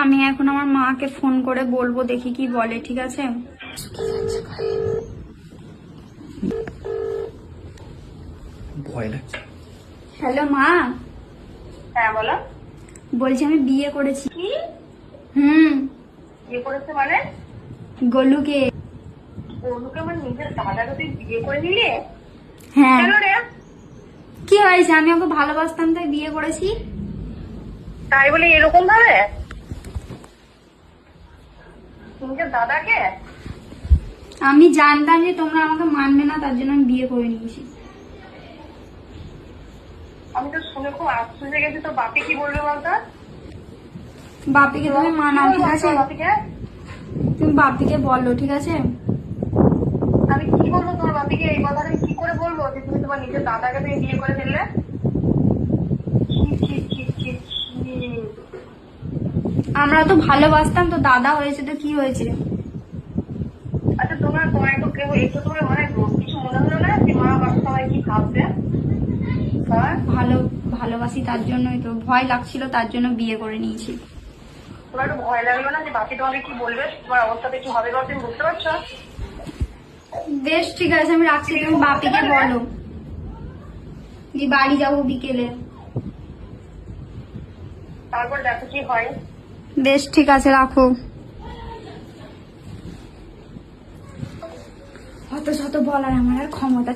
আমি এখন আমার মাকে ফোন করে বলবো, দেখি কি বলে। ঠিক আছে? ভয় লাগছে। হ্যালো মা। হ্যাঁ বলো। বলছি আমি বিয়ে করেছি। কি বিয়ে করেছে মানে? গোলুকে। অনুকে আমার নিজের দাদাকে তুই বিয়ে করে নিলি? হ্যাঁ। কেন রে? কি হয়েছে? আমি ওকে ভালোবাসতাম তাই বিয়ে করেছি। তাই বলে এরকম ভাবে? নিজের দাদাকে? আমি জানতাম যে তোমরা আমাকে মানবে না, তার জন্য আমি বিয়ে করে নিয়েছি। আমি তো শুনে খুব আশ্চর্য হয়ে গেছি। তোর বাপি কি বলবে বলতো? বাপিকে তুমি মানাও, ঠিক আছে? বাপিকে তুমি বাপিকে বলো, ঠিক আছে? আমি কি বলবো তোমার বাপিকে? এই কথাটা আমি কি করে বলবো যে তুমি তোমার নিজের দাদাকে তুমি বিয়ে করে ফেললে? আমরা তো ভালোবাসতাম, তো দাদা হয়েছে তো কি হয়েছে? আচ্ছা তোমার তোমার একটু কেউ একটু তোমার মানে কিছু মনে হলো না যে মা বাবা সবাই কি ভাববে? হ্যাঁ ভালোবাসি, তার জন্যই তো ভয় লাগছিল, তার জন্য বিয়ে করে নিয়েছি। তোমার একটু ভয় লাগলো না যে বাপি তোমাকে কি বলবে? তোমার অবস্থাতে কি হবে বা তুমি বুঝতে পারছো? বেশ ঠিক আছে, আমি রাখছি। তুমি বাপিকে বলো যে বাড়ি যাবো বিকেলে। তারপর দেখো কি হয়। বেশ ঠিক আছে, রাখো। অত শত বলার আমার আর ক্ষমতা